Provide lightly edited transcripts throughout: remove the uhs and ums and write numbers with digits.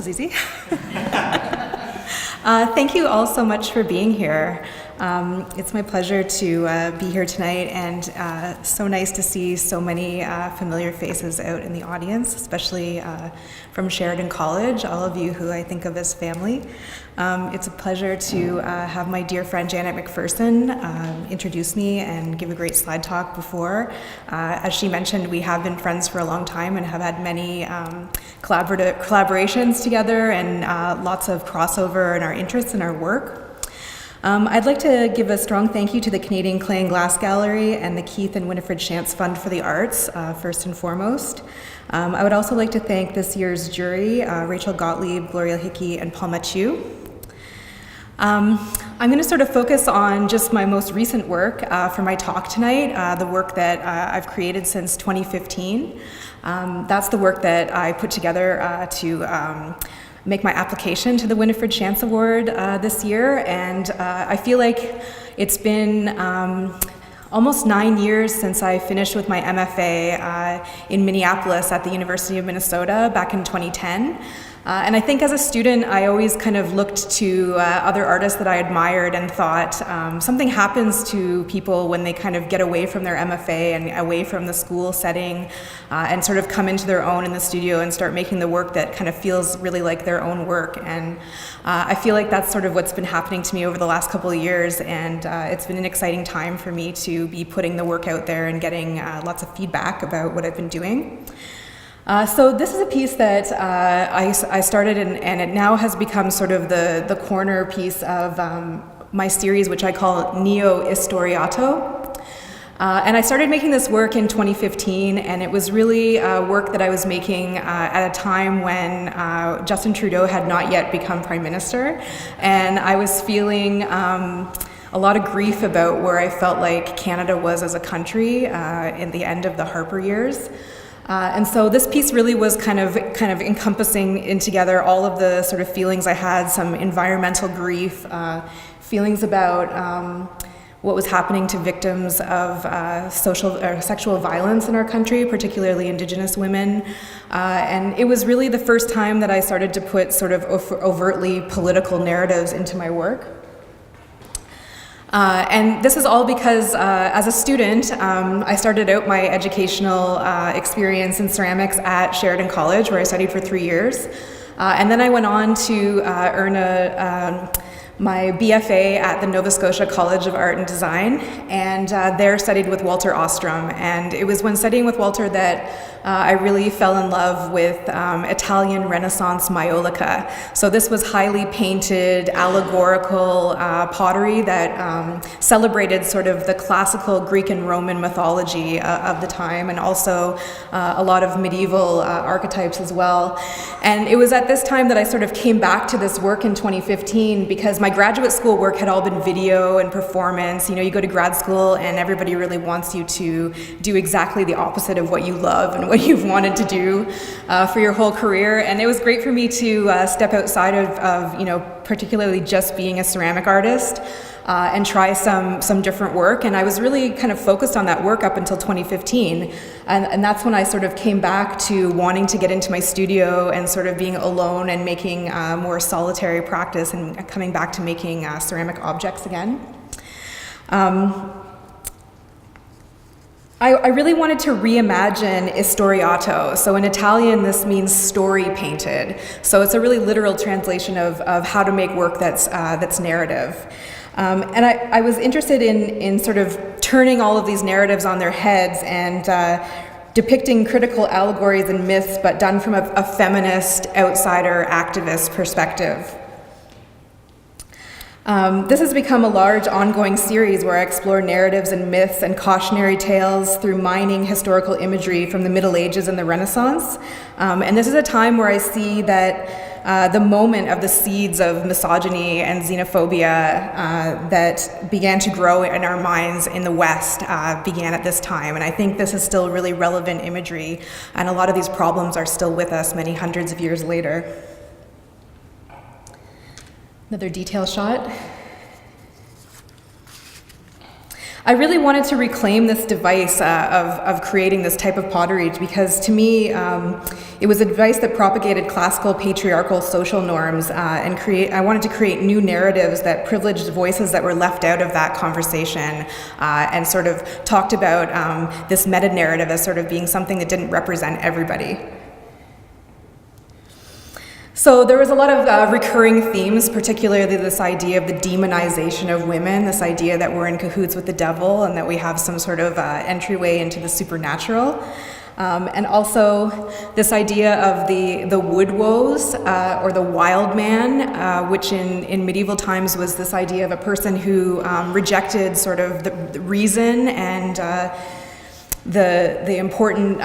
was easy. Thank you all so much for being here. It's my pleasure to be here tonight, and so nice to see so many familiar faces out in the audience, especially from Sheridan College, all of you who I think of as family. It's a pleasure to have my dear friend Janet McPherson introduce me and give a great slide talk before. As she mentioned, we have been friends for a long time and have had many collaborations together and lots of crossover in our interests and our work. I'd like to give a strong thank you to the Canadian Clay and Glass Gallery and the Keith and Winifred Shantz Fund for the Arts, first and foremost. I would also like to thank this year's jury, Rachel Gottlieb, Gloria Hickey, and Paul Machu. I'm going to sort of focus on just my most recent work for my talk tonight, the work that I've created since 2015. That's the work that I put together to make my application to the Winifred Shantz Award this year, and I feel like it's been almost 9 years since I finished with my MFA in Minneapolis at the University of Minnesota back in 2010. And I think as a student, I always kind of looked to other artists that I admired and thought something happens to people when they kind of get away from their MFA and away from the school setting and sort of come into their own in the studio and start making the work that kind of feels really like their own work. And I feel like that's sort of what's been happening to me over the last couple of years, and it's been an exciting time for me to be putting the work out there and getting lots of feedback about what I've been doing. So this is a piece that I started, and it now has become sort of the corner piece of my series, which I call Neo-Istoriato. And I started making this work in 2015, and it was really work that I was making at a time when Justin Trudeau had not yet become Prime Minister, and I was feeling a lot of grief about where I felt like Canada was as a country in the end of the Harper years. And so this piece really was kind of encompassing in together all of the sort of feelings I had, some environmental grief, feelings about what was happening to victims of social or sexual violence in our country, particularly Indigenous women. And it was really the first time that I started to put sort of overtly political narratives into my work. And this is all because as a student, I started out my educational experience in ceramics at Sheridan College, where I studied for 3 years. And then I went on to earn my BFA at the Nova Scotia College of Art and Design, and there studied with Walter Ostrom. And it was when studying with Walter that I really fell in love with Italian Renaissance maiolica. So this was highly painted, allegorical pottery that celebrated sort of the classical Greek and Roman mythology of the time, and also a lot of medieval archetypes as well. And it was at this time that I sort of came back to this work in 2015, because my graduate school work had all been video and performance. You know, you go to grad school and everybody really wants you to do exactly the opposite of what you love and what you've wanted to do for your whole career. And it was great for me to step outside of you know, particularly just being a ceramic artist and try some different work. And I was really kind of focused on that work up until 2015. And that's when I sort of came back to wanting to get into my studio and sort of being alone and making more solitary practice and coming back to making ceramic objects again. I really wanted to reimagine Istoriato. So in Italian, this means story painted. So it's a really literal translation of how to make work that's narrative. And I was interested in sort of turning all of these narratives on their heads and depicting critical allegories and myths, but done from a feminist, outsider, activist perspective. This has become a large ongoing series where I explore narratives and myths and cautionary tales through mining historical imagery from the Middle Ages and the Renaissance. And this is a time where I see that the moment of the seeds of misogyny and xenophobia that began to grow in our minds in the West began at this time. And I think this is still really relevant imagery, and a lot of these problems are still with us many hundreds of years later. Another detail shot. I really wanted to reclaim this device of creating this type of pottery, because to me it was a device that propagated classical patriarchal social norms, and I wanted to create new narratives that privileged voices that were left out of that conversation, and sort of talked about this meta-narrative as sort of being something that didn't represent everybody. So there was a lot of recurring themes, particularly this idea of the demonization of women, this idea that we're in cahoots with the devil and that we have some sort of entryway into the supernatural. And also this idea of the wood woes, or the wild man, which in medieval times was this idea of a person who rejected sort of the reason and the important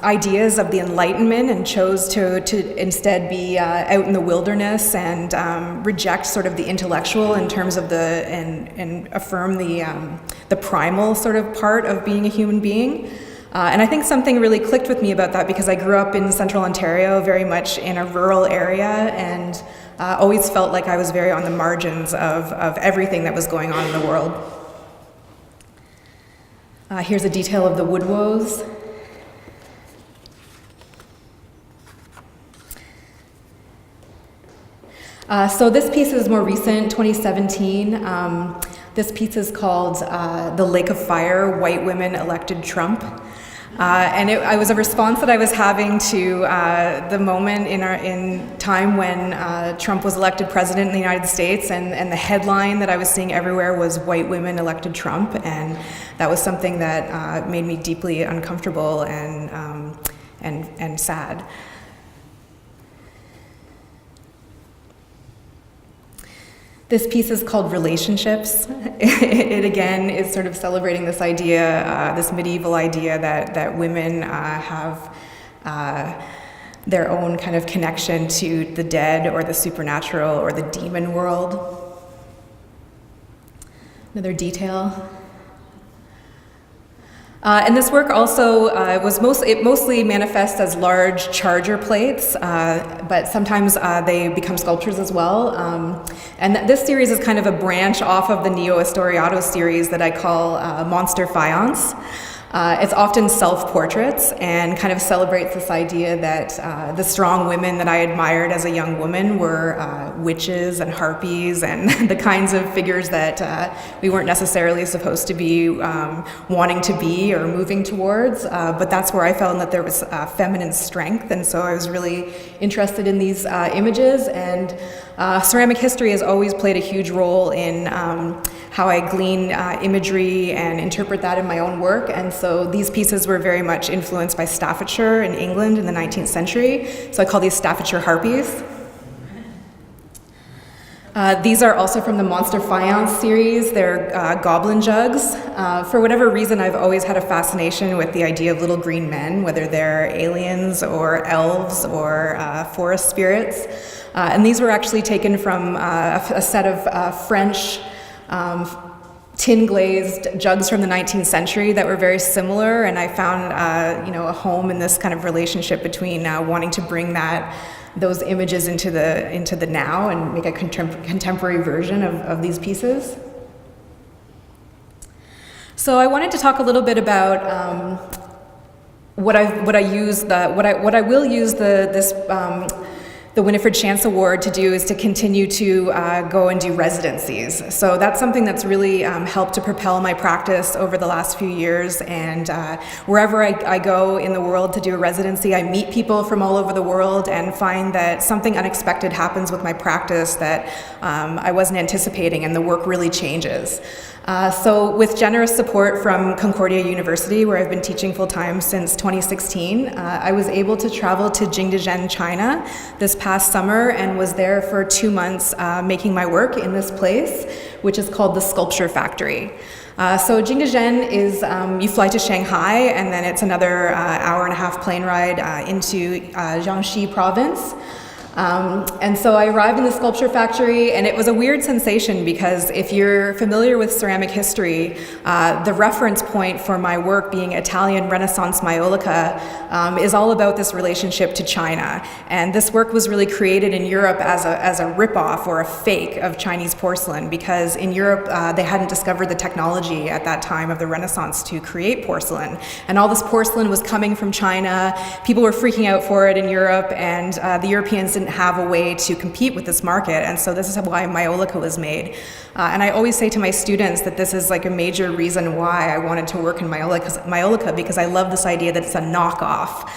ideas of the Enlightenment, and chose to instead be out in the wilderness and reject sort of the intellectual in terms of and affirm the primal sort of part of being a human being. And I think something really clicked with me about that, because I grew up in Central Ontario, very much in a rural area, and always felt like I was very on the margins of everything that was going on in the world. Here's a detail of the wood woes. So this piece is more recent, 2017. This piece is called The Lake of Fire, White Women Elected Trump. And it was a response that I was having to the moment in time when Trump was elected president in the United States, and the headline that I was seeing everywhere was "White Women Elected Trump," and that was something that made me deeply uncomfortable and sad. This piece is called Relationships. It again is sort of celebrating this idea, this medieval idea that women have their own kind of connection to the dead or the supernatural or the demon world. Another detail. And this work also it mostly manifests as large charger plates, but sometimes they become sculptures as well. And this series is kind of a branch off of the Neo-Istoriato series that I call Monster Faience. It's often self-portraits and kind of celebrates this idea that the strong women that I admired as a young woman were witches and harpies and the kinds of figures that we weren't necessarily supposed to be wanting to be or moving towards. But that's where I found that there was feminine strength, and so I was really interested in these images. And ceramic history has always played a huge role in how I glean imagery and interpret that in my own work. And so these pieces were very much influenced by Staffordshire in England in the 19th century. So I call these Staffordshire harpies. These are also from the Monster Faience series. They're goblin jugs. For whatever reason, I've always had a fascination with the idea of little green men, whether they're aliens or elves or forest spirits. And these were actually taken from a set of French tin-glazed jugs from the 19th century that were very similar, and I found a home in this kind of relationship between wanting to bring those images into the now and make a contemporary version of these pieces. So I wanted to talk a little bit about what I will use the Winifred Chance Award to do is to continue to go and do residencies. So that's something that's really helped to propel my practice over the last few years. And wherever I go in the world to do a residency, I meet people from all over the world and find that something unexpected happens with my practice that I wasn't anticipating, and the work really changes. So with generous support from Concordia University, where I've been teaching full-time since 2016, I was able to travel to Jingdezhen, China this past summer, and was there for 2 months making my work in this place, which is called the Sculpture Factory. So Jingdezhen is, you fly to Shanghai, and then it's another hour and a half plane ride into Jiangxi province. And so I arrived in the sculpture factory, and it was a weird sensation because if you're familiar with ceramic history, the reference point for my work being Italian Renaissance maiolica is all about this relationship to China. And this work was really created in Europe as a ripoff or a fake of Chinese porcelain, because in Europe they hadn't discovered the technology at that time of the Renaissance to create porcelain. And all this porcelain was coming from China. People were freaking out for it in Europe, and the Europeans didn't have a way to compete with this market, and so this is why maiolica was made. And I always say to my students that this is like a major reason why I wanted to work in maiolica, because I love this idea that it's a knockoff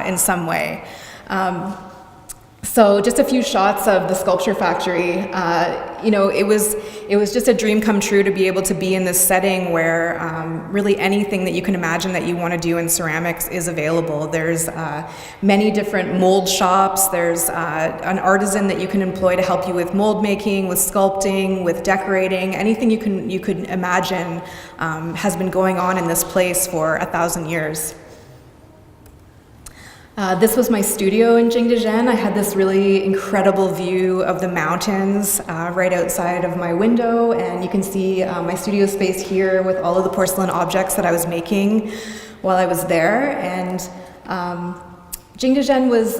in some way. So just a few shots of the sculpture factory. It was just a dream come true to be able to be in this setting where really anything that you can imagine that you want to do in ceramics is available. There's many different mold shops. There's an artisan that you can employ to help you with mold making, with sculpting, with decorating. Anything you could imagine has been going on in this place for 1,000 years. This was my studio in Jingdezhen. I had this really incredible view of the mountains right outside of my window, and you can see my studio space here with all of the porcelain objects that I was making while I was there. And Jingdezhen was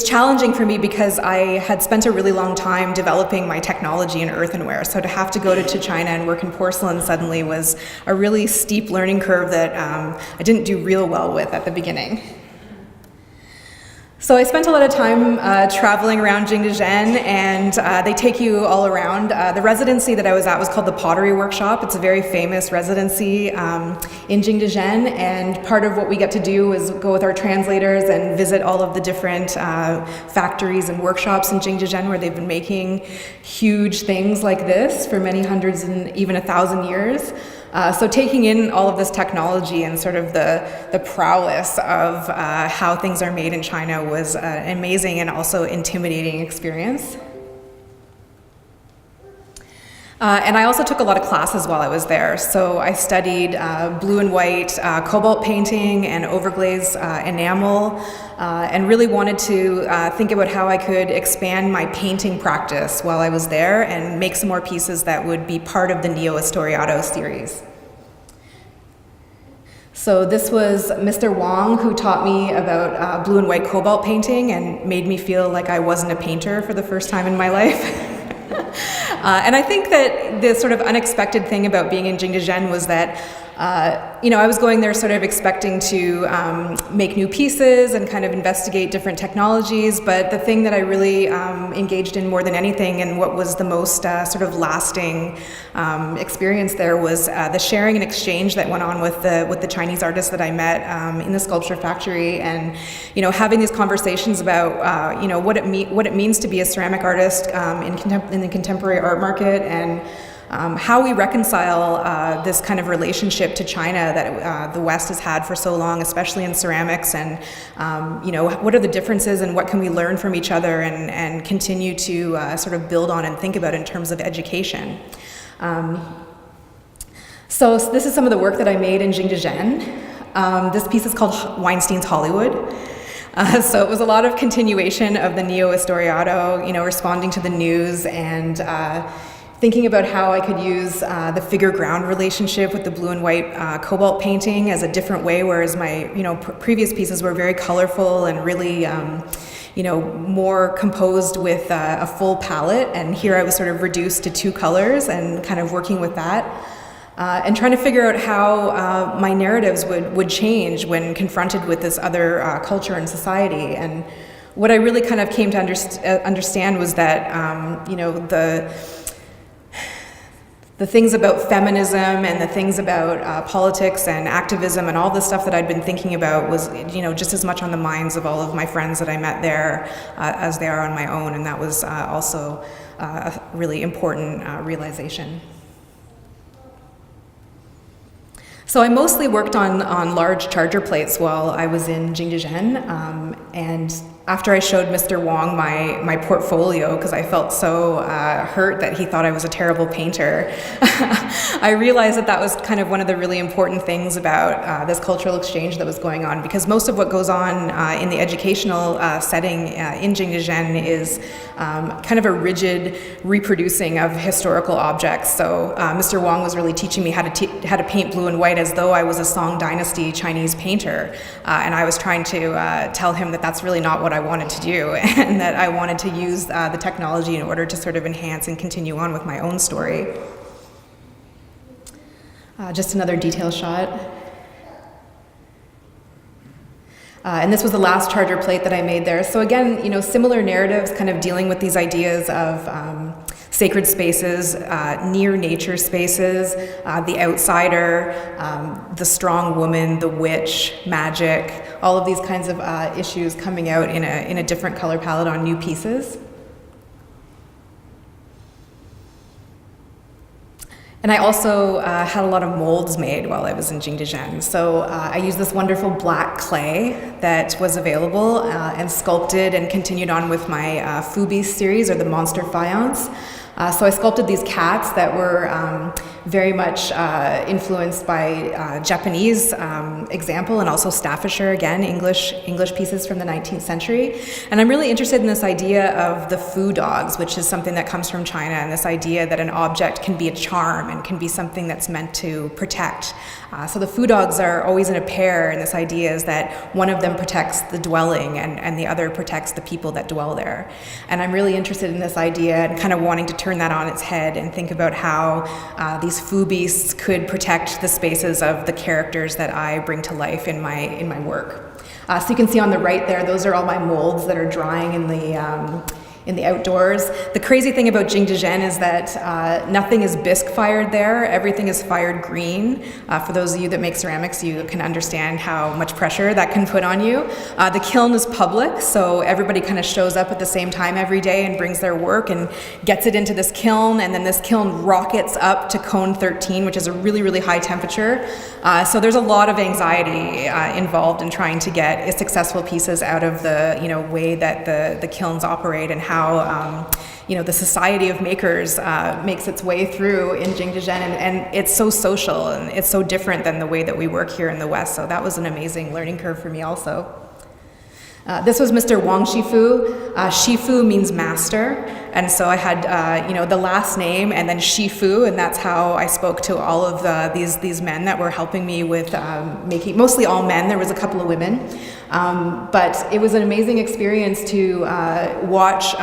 challenging for me because I had spent a really long time developing my technology in earthenware. So to have to go to China and work in porcelain suddenly was a really steep learning curve that I didn't do real well with at the beginning. So I spent a lot of time traveling around Jingdezhen, and they take you all around. The residency that I was at was called the Pottery Workshop. It's a very famous residency in Jingdezhen, and part of what we get to do is go with our translators and visit all of the different factories and workshops in Jingdezhen where they've been making huge things like this for many hundreds and even 1,000 years. So taking in all of this technology and sort of the prowess of how things are made in China was an amazing and also intimidating experience. And I also took a lot of classes while I was there. So I studied blue and white cobalt painting and overglaze enamel, and really wanted to think about how I could expand my painting practice while I was there and make some more pieces that would be part of the Neo-Istoriato series. So this was Mr. Wong, who taught me about blue and white cobalt painting and made me feel like I wasn't a painter for the first time in my life. And I think that the sort of unexpected thing about being in Jingdezhen was that I was going there sort of expecting to make new pieces and kind of investigate different technologies, but the thing that I really engaged in more than anything, and what was the most sort of lasting experience there, was the sharing and exchange that went on with the Chinese artists that I met in the sculpture factory, and having these conversations about what it means to be a ceramic artist in the contemporary art market, and how we reconcile this kind of relationship to China that the West has had for so long, especially in ceramics, and what are the differences and what can we learn from each other and continue to sort of build on and think about in terms of education. So this is some of the work that I made in Jingdezhen. This piece is called Weinstein's Hollywood. So it was a lot of continuation of the Neo-Istoriato, responding to the news and thinking about how I could use the figure-ground relationship with the blue and white cobalt painting as a different way, whereas my previous pieces were very colorful and really more composed with a full palette, and here I was sort of reduced to 2 colors and kind of working with that. And trying to figure out how my narratives would change when confronted with this other culture and society. And what I really kind of came to understand was that the things about feminism and the things about politics and activism and all the stuff that I'd been thinking about was, just as much on the minds of all of my friends that I met there as they are on my own, and that was also a really important realization. So I mostly worked on large charger plates while I was in Jingdezhen, and after I showed Mr. Wong my portfolio, because I felt so hurt that he thought I was a terrible painter, I realized that that was kind of one of the really important things about this cultural exchange that was going on, because most of what goes on in the educational setting in Jingdezhen is kind of a rigid reproducing of historical objects. So Mr. Wong was really teaching me how to paint blue and white as though I was a Song Dynasty Chinese painter, and I was trying to tell him that that's really not what I wanted to do, and that I wanted to use the technology in order to sort of enhance and continue on with my own story. Just another detail shot. And this was the last charger plate that I made there. So again, similar narratives kind of dealing with these ideas of sacred spaces, near nature spaces, the outsider, the strong woman, the witch, magic, all of these kinds of issues coming out in a different color palette on new pieces. And I also had a lot of molds made while I was in Jingdezhen. So I used this wonderful black clay that was available and sculpted and continued on with my Fubi series, or the Monster Faience. So I sculpted these cats that were very much influenced by Japanese example, and also Staffordshire, again, English pieces from the 19th century. And I'm really interested in this idea of the foo dogs, which is something that comes from China, and this idea that an object can be a charm and can be something that's meant to protect. So the foo dogs are always in a pair, and this idea is that one of them protects the dwelling and the other protects the people that dwell there. And I'm really interested in this idea and kind of wanting to turn that on its head and think about how these foo beasts could protect the spaces of the characters that I bring to life in my work. So you can see on the right there, those are all my molds that are drying in the outdoors. The crazy thing about Jingdezhen is that nothing is bisque fired there. Everything is fired green. For those of you that make ceramics, you can understand how much pressure that can put on you. The kiln is public, so everybody kind of shows up at the same time every day and brings their work and gets it into this kiln, and then this kiln rockets up to cone 13, which is a really, really high temperature. So there's a lot of anxiety involved in trying to get successful pieces out of the way that the kilns operate, and how the society of makers makes its way through in Jingdezhen, and it's so social and it's so different than the way that we work here in the West. So that was an amazing learning curve for me also. This was Mr. Wang Shifu. Shifu means master, and so I had the last name and then Shifu, and that's how I spoke to all of these men that were helping me with making, mostly all men. There was a couple of women, but it was an amazing experience to watch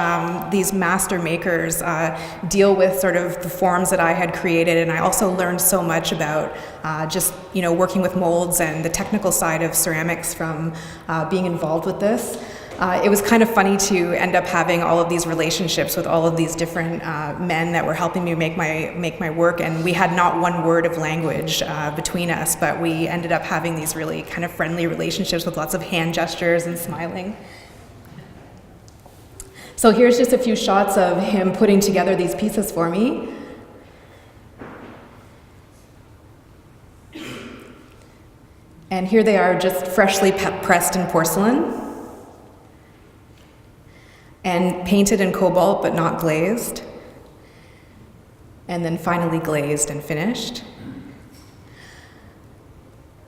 these master makers deal with sort of the forms that I had created, and I also learned so much about just working with molds and the technical side of ceramics from being involved with this. It was kind of funny to end up having all of these relationships with all of these different men that were helping me make my work, and we had not one word of language between us, but we ended up having these really kind of friendly relationships with lots of hand gestures and smiling. So here's just a few shots of him putting together these pieces for me. And here they are, just freshly pressed in porcelain and painted in cobalt but not glazed, and then finally glazed and finished.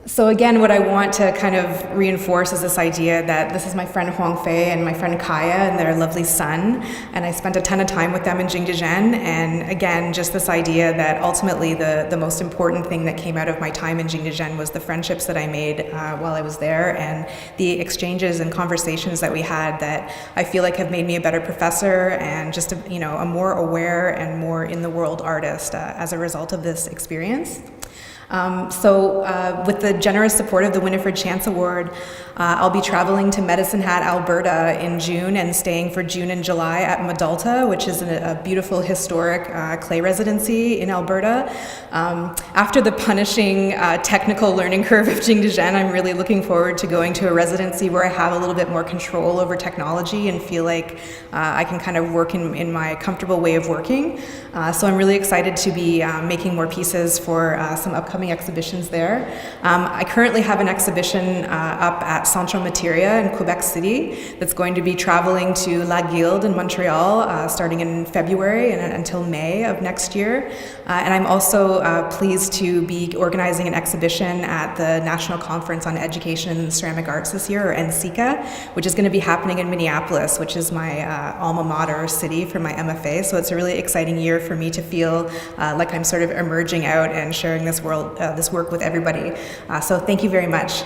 So again, what I want to kind of reinforce is this idea that this is my friend Huang Fei and my friend Kaya and their lovely son, and I spent a ton of time with them in Jingdezhen, and again, just this idea that ultimately the most important thing that came out of my time in Jingdezhen was the friendships that I made while I was there, and the exchanges and conversations that we had that I feel like have made me a better professor and just a more aware and more in the world artist as a result of this experience. With the generous support of the Winifred Chance Award, I'll be traveling to Medicine Hat, Alberta in June and staying for June and July at Madalta, which is a beautiful historic clay residency in Alberta. After the punishing technical learning curve of Jingdezhen, I'm really looking forward to going to a residency where I have a little bit more control over technology and feel like I can kind of work in my comfortable way of working. So I'm really excited to be making more pieces for some upcoming upcoming exhibitions there. I currently have an exhibition up at Centro Materia in Quebec City that's going to be traveling to La Guilde in Montreal starting in February and until May of next year. And I'm also pleased to be organizing an exhibition at the National Conference on Education in the Ceramic Arts this year, or NCECA, which is going to be happening in Minneapolis, which is my alma mater city for my MFA. So it's a really exciting year for me to feel like I'm sort of emerging out and sharing this work with everybody. So thank you very much.